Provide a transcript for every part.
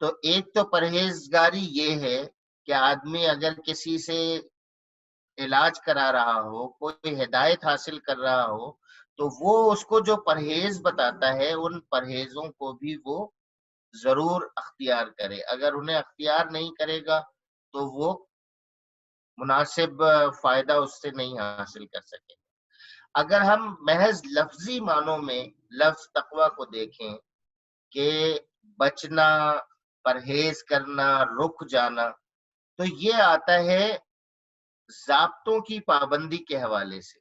تو ایک تو پرہیزگاری یہ ہے کہ آدمی اگر کسی سے علاج کرا رہا ہو، کوئی ہدایت حاصل کر رہا ہو، تو وہ اس کو جو پرہیز بتاتا ہے ان پرہیزوں کو بھی وہ ضرور اختیار کرے. اگر انہیں اختیار نہیں کرے گا تو وہ مناسب فائدہ اس سے نہیں حاصل کر سکے. اگر ہم محض لفظی معنوں میں لفظ تقوی کو دیکھیں کہ بچنا، پرہیز کرنا، رک جانا، تو یہ آتا ہے ضابطوں کی پابندی کے حوالے سے.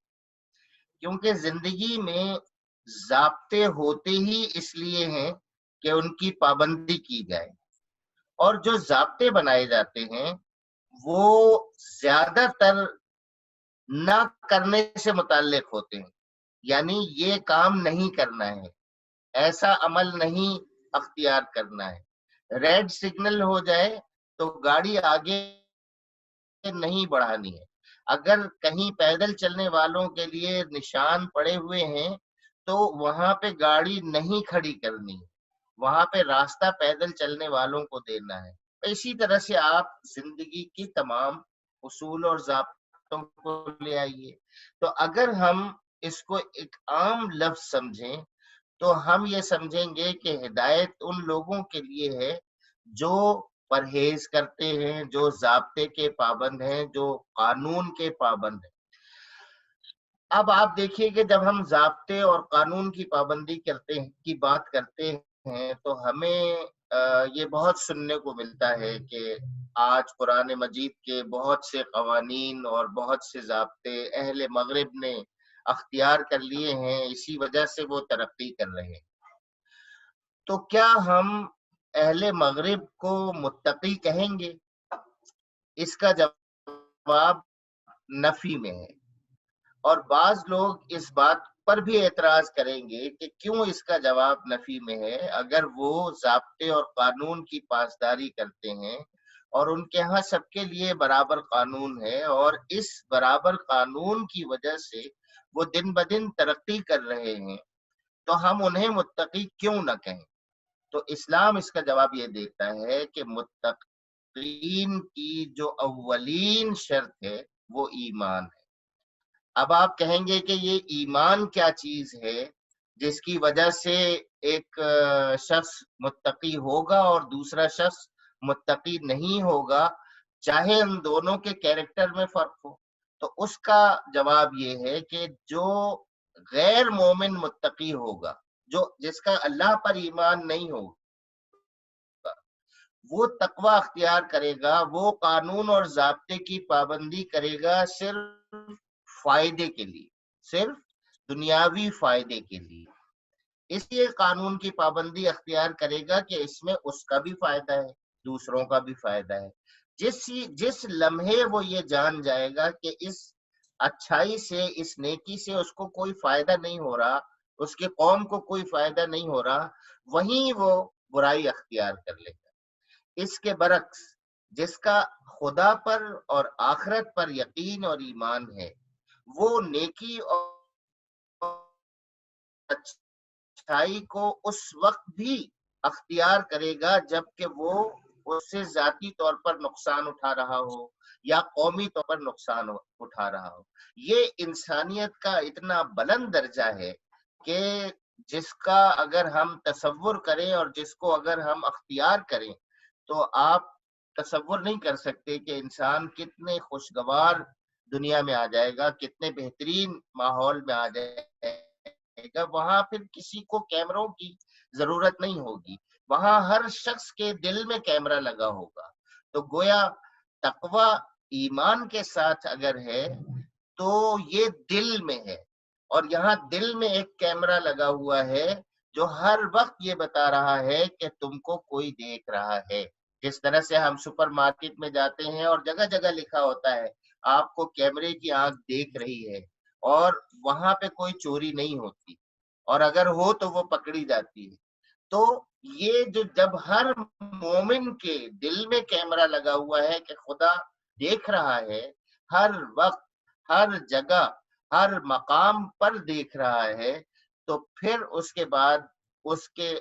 کیونکہ زندگی میں ضابطے ہوتے ہی اس لیے ہیں کہ ان کی پابندی کی جائے، اور جو ضابطے بنائے جاتے ہیں وہ زیادہ تر نہ کرنے سے متعلق ہوتے ہیں. یعنی یہ کام نہیں کرنا ہے، ایسا عمل نہیں اختیار کرنا ہے. ریڈ سگنل ہو جائے تو گاڑی آگے نہیں بڑھانی ہے. اگر کہیں پیدل چلنے والوں کے لیے نشان پڑے ہوئے ہیں تو وہاں پہ گاڑی نہیں کھڑی کرنی ہے، وہاں پہ راستہ پیدل چلنے والوں کو دینا ہے. اسی طرح سے آپ زندگی کی تمام اصول اور ضابطوں کو لے آئیے. تو اگر ہم اس کو ایک عام لفظ سمجھیں تو ہم یہ سمجھیں گے کہ ہدایت ان لوگوں کے لیے ہے جو پرہیز کرتے ہیں، جو ضابطے کے پابند ہیں، جو قانون کے پابند ہیں. اب آپ دیکھیے کہ جب ہم ضابطے اور قانون کی پابندی کی بات کرتے ہیں تو ہمیں یہ بہت سننے کو ملتا ہے کہ آج قرآن مجید کے بہت سے قوانین اور بہت سے ضابطے اہل مغرب نے اختیار کر لیے ہیں، اسی وجہ سے وہ ترقی کر رہے ہیں. تو کیا ہم اہل مغرب کو متقی کہیں گے؟ اس کا جواب نفی میں ہے. اور بعض لوگ اس بات پر بھی اعتراض کریں گے کہ کیوں اس کا جواب نفی میں ہے، اگر وہ ضابطے اور قانون کی پاسداری کرتے ہیں اور ان کے ہاں سب کے لیے برابر قانون ہے اور اس برابر قانون کی وجہ سے وہ دن بدن ترقی کر رہے ہیں، تو ہم انہیں متقی کیوں نہ کہیں؟ تو اسلام اس کا جواب یہ دیتا ہے کہ متقین کی جو اولین شرط ہے وہ ایمان ہے. اب آپ کہیں گے کہ یہ ایمان کیا چیز ہے جس کی وجہ سے ایک شخص متقی ہوگا اور دوسرا شخص متقی نہیں ہوگا، چاہے ان دونوں کے کیریکٹر میں فرق ہو؟ تو اس کا جواب یہ ہے کہ جو غیر مومن متقی ہوگا، جس کا اللہ پر ایمان نہیں ہوگا، وہ تقوی اختیار کرے گا، وہ قانون اور ضابطے کی پابندی کرے گا صرف فائدے کے لیے، صرف دنیاوی فائدے کے لیے. اس لیے قانون کی پابندی اختیار کرے گا کہ اس میں اس کا بھی فائدہ ہے، دوسروں کا بھی فائدہ ہے. جس لمحے وہ یہ جان جائے گا کہ اس اچھائی سے، اس نیکی سے اس کو کوئی فائدہ نہیں ہو رہا، اس کے قوم کو کوئی فائدہ نہیں ہو رہا، وہیں وہ برائی اختیار کر لے گا. اس کے برعکس جس کا خدا پر اور آخرت پر یقین اور ایمان ہے، وہ نیکی اور اچھائی کو اس وقت بھی اختیار کرے گا جبکہ وہ اس سے ذاتی طور پر نقصان اٹھا رہا ہو یا قومی طور پر نقصان اٹھا رہا ہو. یہ انسانیت کا اتنا بلند درجہ ہے کہ جس کا اگر ہم تصور کریں اور جس کو اگر ہم اختیار کریں تو آپ تصور نہیں کر سکتے کہ انسان کتنے خوشگوار دنیا میں آ جائے گا، کتنے بہترین ماحول میں آ جائے گا. وہاں پھر کسی کو کیمروں کی ضرورت نہیں ہوگی، وہاں ہر شخص کے دل میں کیمرہ لگا ہوگا. تو گویا تقوی ایمان کے ساتھ اگر ہے تو یہ دل میں ہے، اور یہاں دل میں ایک کیمرہ لگا ہوا ہے جو ہر وقت یہ بتا رہا ہے کہ تم کو کوئی دیکھ رہا ہے. جس طرح سے ہم سپر مارکیٹ میں جاتے ہیں اور جگہ جگہ لکھا ہوتا ہے آپ کو کیمرے کی آنکھ دیکھ رہی ہے، اور وہاں پہ کوئی چوری نہیں ہوتی، اور اگر ہو تو وہ پکڑی جاتی ہے. تو یہ جو جب ہر مومن کے دل میں کیمرہ لگا ہوا ہے کہ خدا دیکھ رہا ہے، ہر وقت، ہر جگہ، ہر مقام پر دیکھ رہا ہے، تو پھر اس کے بعد اس کے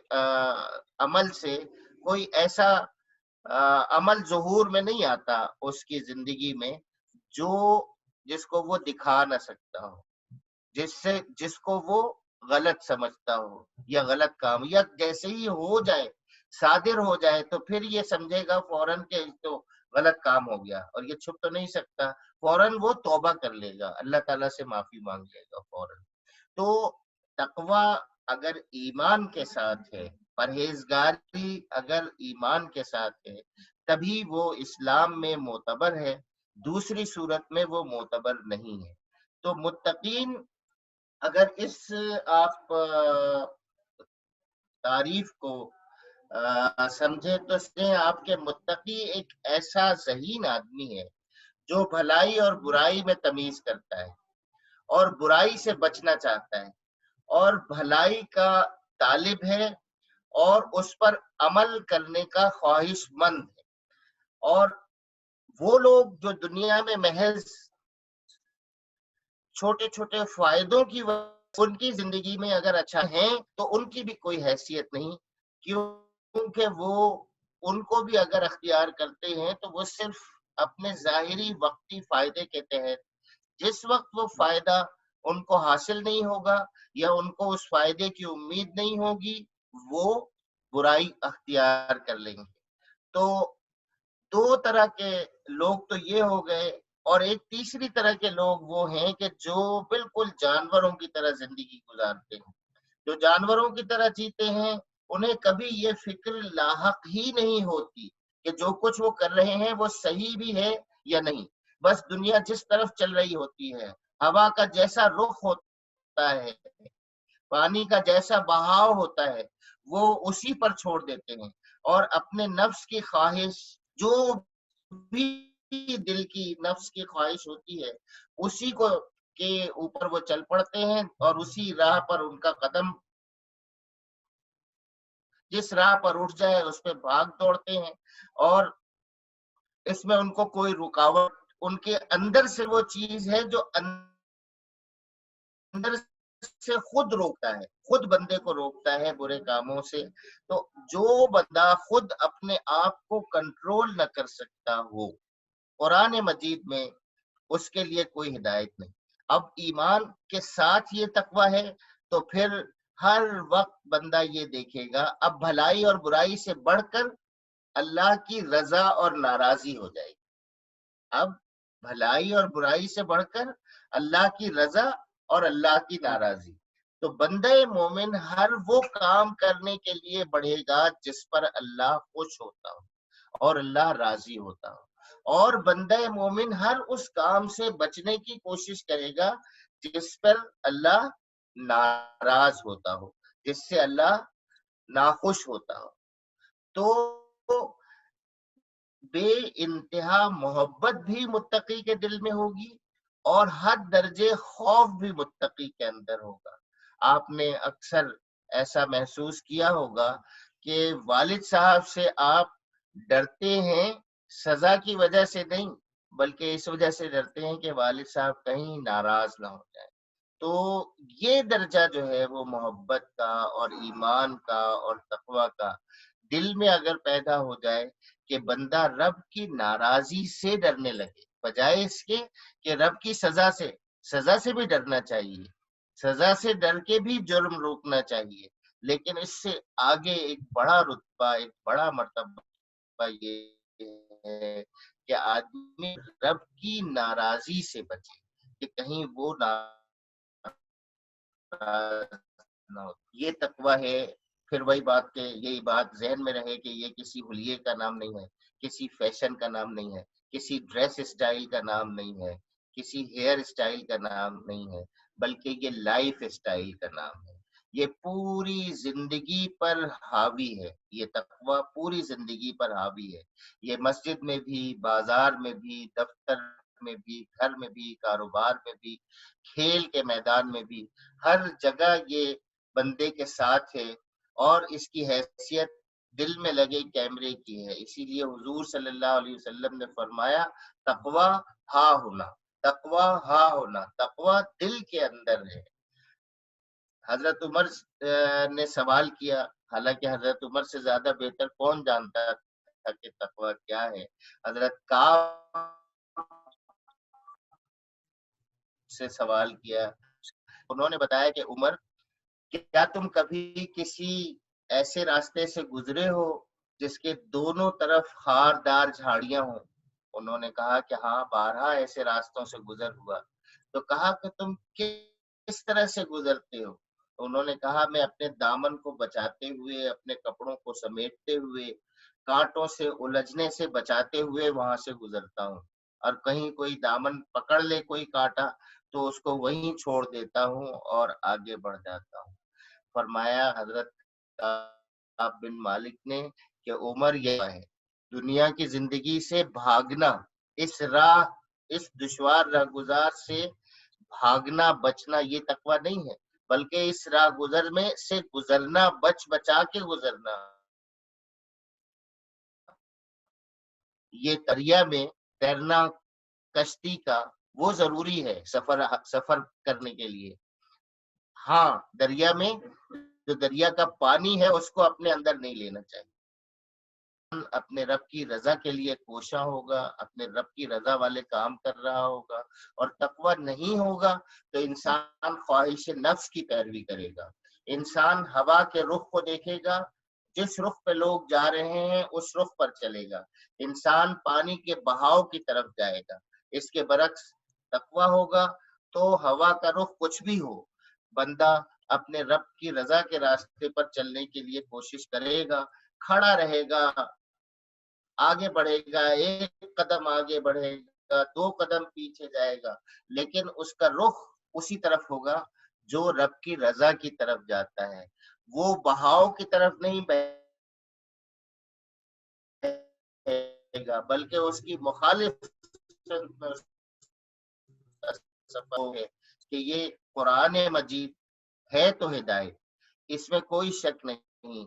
عمل سے کوئی ایسا عمل ظہور میں نہیں آتا اس کی زندگی میں جس کو وہ دکھا نہ سکتا ہو، جس کو وہ غلط سمجھتا ہو یا غلط کام، یا جیسے ہی ہو جائے، صادر ہو جائے، تو پھر یہ سمجھے گا فوراً کہ تو غلط کام ہو گیا، اور یہ چھپ تو نہیں سکتا، فوراً وہ توبہ کر لے گا، اللہ تعالیٰ سے معافی مانگ لے گا فوراً۔ تو تقوی اگر ایمان کے ساتھ ہے، پرہیزگاری اگر ایمان کے ساتھ ہے، تبھی وہ اسلام میں معتبر ہے، دوسری صورت میں وہ معتبر نہیں ہے۔ تو متقین اگر اس آپ تعریف کو سمجھے تو آپ کے متقی ایک ایسا ذہین آدمی ہے جو بھلائی اور برائی میں تمیز کرتا ہے اور برائی سے بچنا چاہتا ہے اور بھلائی کا طالب ہے اور اس پر عمل کرنے کا خواہش مند ہے۔ اور وہ لوگ جو دنیا میں محض چھوٹے چھوٹے فائدوں کی ان کی زندگی میں اگر اچھا ہیں تو ان کی بھی کوئی حیثیت نہیں، کیونکہ وہ ان کو بھی اگر اختیار کرتے ہیں تو وہ صرف اپنے ظاہری وقتی فائدے کے تحت، جس وقت وہ فائدہ ان کو حاصل نہیں ہوگا یا ان کو اس فائدے کی امید نہیں ہوگی، وہ برائی اختیار کر لیں گے۔ تو دو طرح کے لوگ تو یہ ہو گئے، اور ایک تیسری طرح کے لوگ وہ ہیں کہ جو بالکل جانوروں کی طرح زندگی گزارتے ہیں، جو جانوروں کی طرح جیتے ہیں، انہیں کبھی یہ فکر لاحق ہی نہیں ہوتی کہ جو کچھ وہ کر رہے ہیں وہ صحیح بھی ہے یا نہیں، بس دنیا جس طرف چل رہی ہوتی ہے، ہوا کا جیسا رخ ہوتا ہے، پانی کا جیسا بہاؤ ہوتا ہے، وہ اسی پر چھوڑ دیتے ہیں، اور اپنے نفس کی خواہش، جو بھی دل کی نفس کی خواہش ہوتی ہے، اسی کو کے اوپر وہ چل پڑتے ہیں، اور اسی راہ پر ان کا قدم، جس راہ پر اٹھ جائے اس پہ بھاگ دوڑتے ہیں، اور اس میں ان کو کوئی رکاوٹ، ان کے اندر سے وہ چیز ہے جو اندر سے خود روکتا ہے، خود بندے کو روکتا ہے برے کاموں سے۔ تو جو بندہ خود اپنے آپ کو کنٹرول نہ کر سکتا ہو، قرآن مجید میں اس کے لیے کوئی ہدایت نہیں۔ اب ایمان کے ساتھ یہ تقوی ہے تو پھر ہر وقت بندہ یہ دیکھے گا، اب بھلائی اور برائی سے بڑھ کر اللہ کی رضا اور ناراضی ہو جائے گی۔ اب بھلائی اور برائی سے بڑھ کر اللہ کی رضا اور اللہ کی ناراضی۔ تو بندہ مومن ہر وہ کام کرنے کے لیے بڑھے گا جس پر اللہ خوش ہوتا ہو اور اللہ راضی ہوتا ہو، اور بندہ مومن ہر اس کام سے بچنے کی کوشش کرے گا جس پر اللہ ناراض ہوتا ہو، جس سے اللہ ناخوش ہوتا ہو۔ تو بے انتہا محبت بھی متقی کے دل میں ہوگی، اور حد درجے خوف بھی متقی کے اندر ہوگا۔ آپ نے اکثر ایسا محسوس کیا ہوگا کہ والد صاحب سے آپ ڈرتے ہیں سزا کی وجہ سے نہیں، بلکہ اس وجہ سے ڈرتے ہیں کہ والد صاحب کہیں ناراض نہ ہو جائے۔ تو یہ درجہ جو ہے وہ محبت کا اور ایمان کا اور تقوی کا دل میں اگر پیدا ہو جائے کہ بندہ رب کی ناراضی سے ڈرنے لگے، بجائے اس کے کہ رب کی سزا سے بھی ڈرنا چاہیے، سزا سے ڈر کے بھی جرم روکنا چاہیے، لیکن اس سے آگے ایک بڑا رتبہ، ایک بڑا مرتبہ یہ ہے کہ آدمی رب کی ناراضی سے بچے، کہ کہیں وہ نہ ہو۔ یہ تقوی ہے۔ پھر وہی بات کہ یہی بات ذہن میں رہے کہ یہ کسی حلیے کا نام نہیں ہے، کسی فیشن کا نام نہیں ہے، کسی ڈریس اسٹائل کا نام نہیں ہے، کسی ہیئر اسٹائل کا نام نہیں ہے، بلکہ یہ لائف اسٹائل کا نام ہے۔ یہ پوری زندگی پر حاوی ہے، یہ تقوی پوری زندگی پر حاوی ہے۔ یہ مسجد میں بھی، بازار میں بھی، دفتر میں بھی، گھر میں بھی، کاروبار میں بھی، کھیل کے میدان میں بھی، ہر جگہ یہ بندے کے ساتھ ہے، اور اس کی حیثیت دل میں لگے کیمرے کی ہے۔ اسی لیے حضور صلی اللہ علیہ وسلم نے فرمایا تقوی ہا ہونا، تقوی ہا ہونا، تقوی دل کے اندر ہے۔ حضرت عمر نے سوال کیا حالانکہ حضرت عمر سے زیادہ بہتر کون جانتا تھا کہ تقوی کیا ہے. حضرت کعب سے سوال کیا، انہوں نے بتایا کہ عمر کیا تم کبھی کسی ایسے راستے سے گزرے ہو جس کے دونوں طرف خاردار جھاڑیاں ہوں؟ انہوں نے کہا کہ ہاں، بارہا ایسے راستوں سے گزر ہوا. تو کہا کہ تم کس طرح سے گزرتے ہو؟ انہوں نے کہا میں اپنے دامن کو بچاتے ہوئے، اپنے کپڑوں کو سمیٹتے ہوئے، کانٹوں سے الجھنے سے بچاتے ہوئے وہاں سے گزرتا ہوں، اور کہیں کوئی دامن پکڑ لے کوئی کانٹا تو اس کو وہیں چھوڑ دیتا ہوں اور آگے بڑھ جاتا ہوں. فرمایا حضرت کعب بن مالک نے کہ عمر یہ ہے دنیا کی زندگی سے بھاگنا، اس دشوار راہ گزار سے بھاگنا بچنا یہ تقوی نہیں ہے، بلکہ اس راہ گزر میں سے گزرنا، بچ بچا کے گزرنا. یہ دریا میں تیرنا کشتی کا وہ ضروری ہے سفر کرنے کے لیے. ہاں، دریا میں جو دریا کا پانی ہے اس کو اپنے اندر نہیں لینا چاہیے. اپنے رب کی رضا کے لیے کوشاں ہوگا، اپنے رب کی رضا والے کام کر رہا ہوگا، اور تقوی نہیں ہوگا تو انسان خواہش نفس کی پیروی کرے گا. انسان ہوا کے رخ کو دیکھے گا، جس رخ پہ لوگ جا رہے ہیں اس رخ پر چلے گا. انسان پانی کے بہاؤ کی طرف جائے گا. اس کے برعکس تقوی ہوگا تو ہوا کا رخ کچھ بھی ہو، بندہ اپنے رب کی رضا کے راستے پر چلنے کے لیے کوشش کرے گا، کھڑا رہے گا، آگے بڑھے گا، ایک قدم آگے بڑھے گا، 2 قدم پیچھے جائے گا، لیکن اس کا رخ اسی طرف ہوگا جو رب کی رضا کی طرف جاتا ہے. وہ بہاؤ کی طرف نہیں بہے گا، بلکہ اس کی مخالف ہے. کہ یہ قرآن مجید ہے تو ہدایت، اس میں کوئی شک نہیں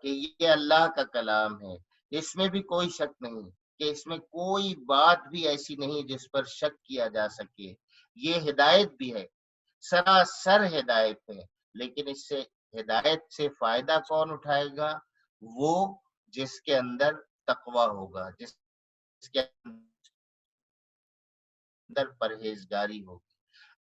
کہ یہ اللہ کا کلام ہے، اس میں بھی کوئی شک نہیں کہ اس میں کوئی بات بھی ایسی نہیں جس پر شک کیا جا سکے. یہ ہدایت بھی ہے، سراسر ہدایت ہے. لیکن اس سے ہدایت سے فائدہ کون اٹھائے گا؟ وہ جس کے اندر تقوی ہوگا، جس کے اندر پرہیزگاری ہوگی.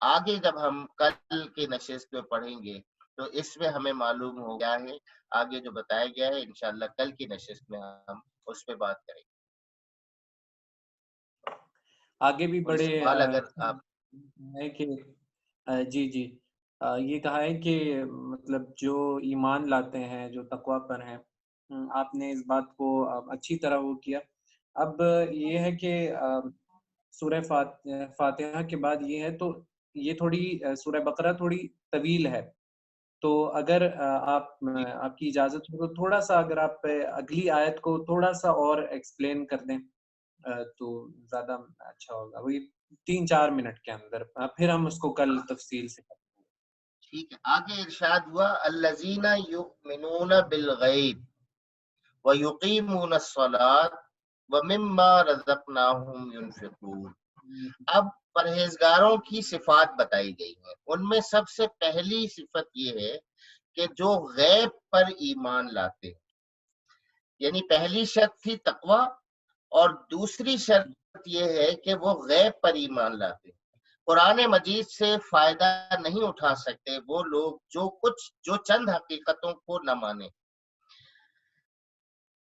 آگے جب ہم کل کی نشست میں پڑھیں گے تو اس میں ہمیں معلوم ہو گیا ہے، آگے جو بتایا گیا ہے انشاءاللہ کل کی نشست میں ہم اس پہ بات کریں گے. آگے بھی کوئی بڑے سوال اگر آپ ہے کہ جی جی یہ کہا ہے کہ مطلب جو ایمان لاتے ہیں، جو تقوی پر ہیں، آپ نے اس بات کو اچھی طرح وہ کیا. اب یہ ہے کہ سورہ فاتحہ کے بعد یہ ہے تو یہ تھوڑی سورہ بقرہ تھوڑی طویل ہے، تو اگر آپ کی اجازت ہو تو تھوڑا سا اگر آپ اگلی آیت کو تھوڑا سا اور ایکسپلین کر دیں تو زیادہ اچھا ہوگا، وہی 3-4 منٹ کے اندر، پھر ہم اس کو کل تفصیل سے کریں. ٹھیک ہے. آگے ارشاد ہوا الذین یؤمنون بالغیب ویقیمون الصلاۃ ومما رزقناہم ینفقون. اب پرہیزگاروں کی صفات بتائی گئی ہیں. ان میں سب سے پہلی صفت یہ ہے کہ جو غیب پر ایمان لاتے ہیں. یعنی پہلی شرط تھی تقوی، اور دوسری شرط یہ ہے کہ وہ غیب پر ایمان لاتے ہیں. قرآن مجید سے فائدہ نہیں اٹھا سکتے وہ لوگ جو چند حقیقتوں کو نہ مانے.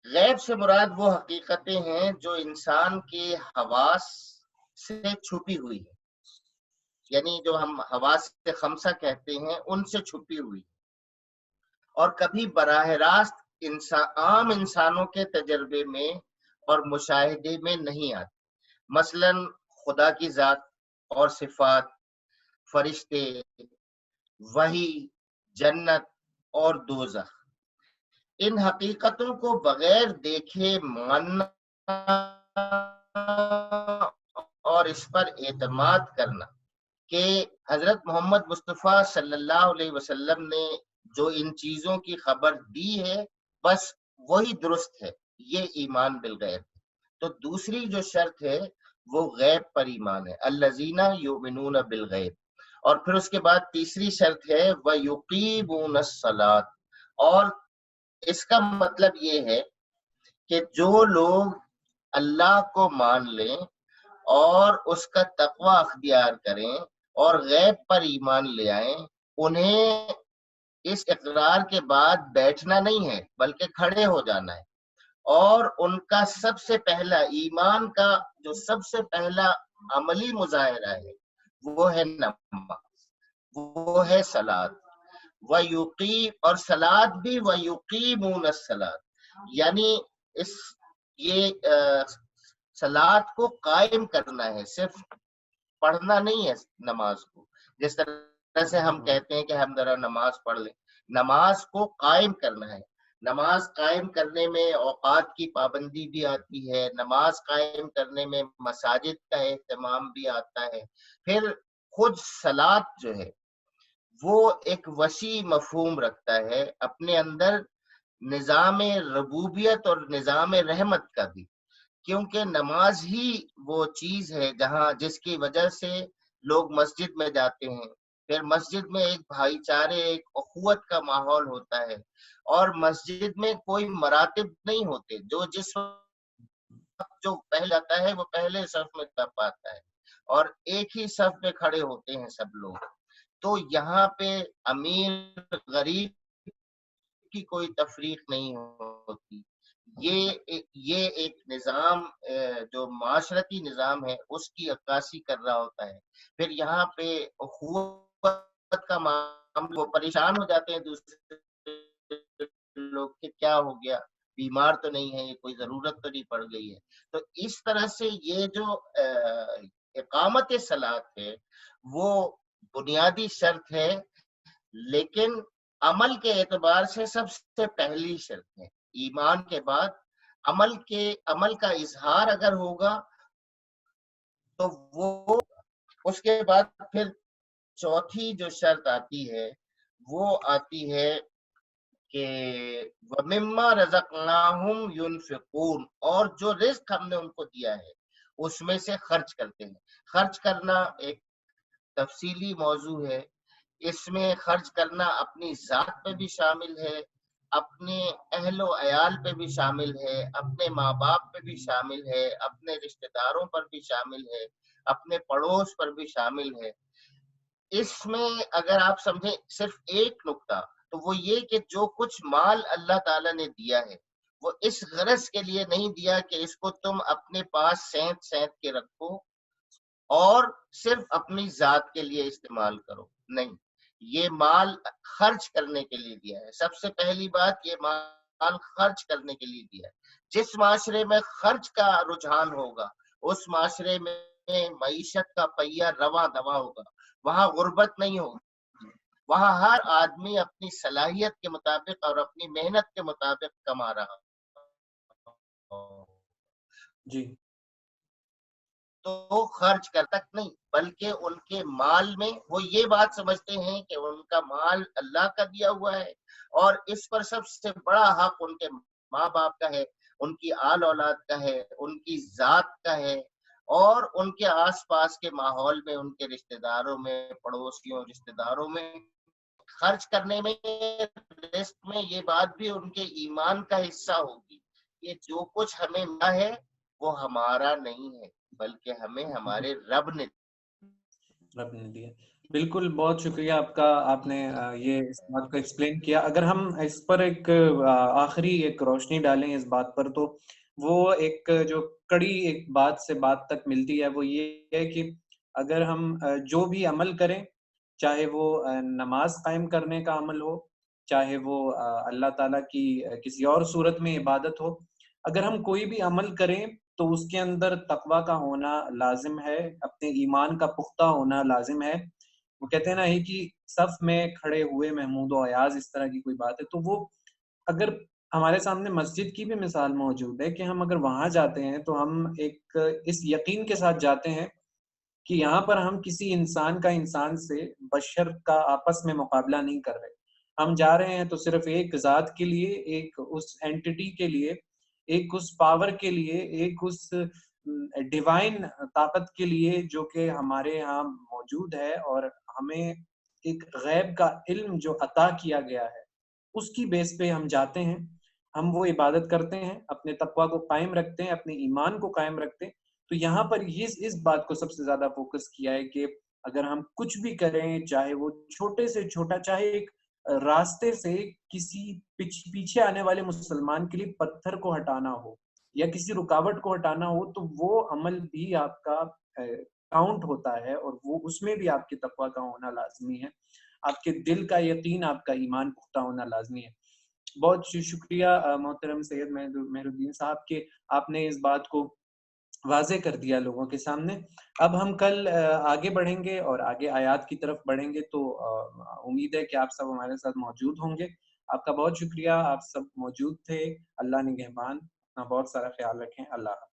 غیب سے مراد وہ حقیقتیں ہیں جو انسان کے حواس سے چھپی ہوئی ہیں، یعنی جو ہم حواس خمسہ کہتے ہیں ان سے چھپی ہوئی، اور کبھی براہ راست عام انسانوں کے تجربے میں اور مشاہدے میں نہیں آتی. مثلا خدا کی ذات اور صفات، فرشتے، وحی، جنت اور دوزخ. ان حقیقتوں کو بغیر دیکھے ماننا اور اس پر اعتماد کرنا کہ حضرت محمد مصطفیٰ صلی اللہ علیہ وسلم نے جو ان چیزوں کی خبر دی ہے بس وہی درست ہے، یہ ایمان بالغیب. تو دوسری جو شرط ہے وہ غیب پر ایمان ہے، الذین یؤمنون بالغیب. اور پھر اس کے بعد تیسری شرط ہے وَیُقِیمُونَ الصَّلَاۃَ، اور اس کا مطلب یہ ہے کہ جو لوگ اللہ کو مان لیں اور اس کا تقوی اختیار کریں اور غیب پر ایمان لے آئیں، انہیں اس اقرار کے بعد بیٹھنا نہیں ہے بلکہ کھڑے ہو جانا ہے، اور ان کا سب سے پہلا ایمان کا جو سب سے پہلا عملی مظاہرہ ہے وہ ہے نماز، وہ ہے صلاۃ، وَيُقِيمُ، اور صلاۃ بھی وَيُقِيمُونَ الصَّلَاةَ، یعنی اس یہ صلاۃ کو قائم کرنا ہے، صرف پڑھنا نہیں ہے نماز کو، جس طرح سے ہم کہتے ہیں کہ ہم ذرا نماز پڑھ لیں، نماز کو قائم کرنا ہے۔ نماز قائم کرنے میں اوقات کی پابندی بھی آتی ہے، نماز قائم کرنے میں مساجد کا اہتمام بھی آتا ہے، پھر خود صلاۃ جو ہے وہ ایک وسیع مفہوم رکھتا ہے اپنے اندر، نظام ربوبیت اور نظام رحمت کا بھی، کیونکہ نماز ہی وہ چیز ہے جس کی وجہ سے لوگ مسجد میں جاتے ہیں، پھر مسجد میں ایک بھائی چارے، ایک اخوت کا ماحول ہوتا ہے، اور مسجد میں کوئی مراتب نہیں ہوتے، جس وقت جو پہلے جاتا ہے وہ پہلے صف میں تب پاتا ہے، اور ایک ہی صف میں کھڑے ہوتے ہیں سب لوگ، تو یہاں پہ امیر غریب کی کوئی تفریق نہیں ہوتی، یہ ایک نظام جو معاشرتی نظام ہے اس کی عکاسی کر رہا ہوتا ہے۔ پھر یہاں پہ اخوت کا معاملہ، وہ پریشان ہو جاتے ہیں دوسرے لوگ کہ کیا ہو گیا، بیمار تو نہیں ہے، یہ کوئی ضرورت تو نہیں پڑ گئی ہے، تو اس طرح سے یہ جو اقامت صلاۃ ہے وہ بنیادی شرط ہے، لیکن عمل کے اعتبار سے سب سے پہلی شرط ہے۔ ایمان کے بعد عمل کا اظہار اگر ہوگا تو وہ، اس کے بعد پھر چوتھی جو شرط آتی ہے وہ آتی ہے کہ وَمِمَّا رَزَقْنَاهُمْ يُنْفِقُونَ، اور جو رزق ہم نے ان کو دیا ہے اس میں سے خرچ کرتے ہیں۔ خرچ کرنا ایک تفصیلی موضوع ہے، اس میں خرچ کرنا اپنی ذات پہ بھی شامل ہے، اپنے اہل و عیال پہ بھی شامل ہے، اپنے ماں باپ پہ بھی شامل ہے، اپنے رشتہ داروں پر بھی شامل ہے، اپنے پڑوس پر بھی شامل ہے۔ اس میں اگر آپ سمجھیں صرف ایک نقطہ تو وہ یہ کہ جو کچھ مال اللہ تعالیٰ نے دیا ہے وہ اس غرض کے لیے نہیں دیا کہ اس کو تم اپنے پاس سینت سینت کے رکھو اور صرف اپنی ذات کے لیے استعمال کرو، نہیں، یہ مال خرچ کرنے کے لیے دیا ہے۔ سب سے پہلی بات، یہ مال خرچ کرنے کے لیے دیا ہے۔ جس معاشرے میں خرچ کا رجحان ہوگا اس معاشرے میں معیشت کا پہیہ رواں دواں ہوگا، وہاں غربت نہیں ہوگی، وہاں ہر آدمی اپنی صلاحیت کے مطابق اور اپنی محنت کے مطابق کما رہا۔ جی تو خرچ کر تک نہیں، بلکہ ان کے مال میں وہ یہ بات سمجھتے ہیں کہ ان کا مال اللہ کا دیا ہوا ہے، اور اس پر سب سے بڑا حق ان کے ماں باپ کا ہے، ان کی آل اولاد کا ہے، ان کی ذات کا ہے، اور ان کے آس پاس کے ماحول میں، ان کے رشتہ داروں میں، پڑوسیوں رشتہ داروں میں خرچ کرنے میں، رزق میں، یہ بات بھی ان کے ایمان کا حصہ ہوگی۔ یہ جو کچھ ہمیں ملا ہے وہ ہمارا نہیں ہے بلکہ ہمیں ہمارے رب نے دیا۔ بالکل، بہت شکریہ آپ کا، آپ نے یہ اس بات کو ایکسپلین کیا۔ اگر ہم اس پر ایک آخری ایک روشنی ڈالیں اس بات پر، تو وہ ایک جو کڑی ایک بات سے بات تک ملتی ہے وہ یہ ہے کہ اگر ہم جو بھی عمل کریں، چاہے وہ نماز قائم کرنے کا عمل ہو، چاہے وہ اللہ تعالیٰ کی کسی اور صورت میں عبادت ہو، اگر ہم کوئی بھی عمل کریں تو اس کے اندر تقوی کا ہونا لازم ہے، اپنے ایمان کا پختہ ہونا لازم ہے۔ وہ کہتے ہیں نا ہی کہ صف میں کھڑے ہوئے محمود و ایاز، اس طرح کی کوئی بات ہے، تو وہ اگر ہمارے سامنے مسجد کی بھی مثال موجود ہے کہ ہم اگر وہاں جاتے ہیں تو ہم ایک اس یقین کے ساتھ جاتے ہیں کہ یہاں پر ہم کسی انسان کا انسان سے، بشر کا آپس میں مقابلہ نہیں کر رہے، ہم جا رہے ہیں تو صرف ایک ذات کے لیے، ایک اس اینٹی کے لیے، ایک اس پاور کے لیے، ایک اس ڈیوائن طاقت کے لیے جو کہ ہمارے ہاں موجود ہے، اور ہمیں ایک غیب کا علم جو عطا کیا گیا ہے، اس کی بیس پہ ہم جاتے ہیں، ہم وہ عبادت کرتے ہیں، اپنے تقوی کو قائم رکھتے ہیں، اپنے ایمان کو قائم رکھتے ہیں. تو یہاں پر اس بات کو سب سے زیادہ فوکس کیا ہے کہ اگر ہم کچھ بھی کریں، چاہے وہ چھوٹے سے چھوٹا، چاہے ایک راستے سے کسی پیچھے آنے والے مسلمان کے لیے پتھر کو ہٹانا ہو یا کسی رکاوٹ کو ہٹانا ہو، تو وہ عمل بھی آپ کا کاؤنٹ ہوتا ہے، اور وہ اس میں بھی آپ کے تقوی کا ہونا لازمی ہے، آپ کے دل کا یقین، آپ کا ایمان پختہ ہونا لازمی ہے. بہت شکریہ محترم سید مہر الدین صاحب کہ آپ نے اس بات کو واضح کر دیا لوگوں کے سامنے. اب ہم کل آگے بڑھیں گے اور آگے آیات کی طرف بڑھیں گے، تو امید ہے کہ آپ سب ہمارے ساتھ موجود ہوں گے. آپ کا بہت شکریہ، آپ سب موجود تھے. اللہ نگہبان، اپنا بہت سارا خیال رکھیں. اللہ حافظ.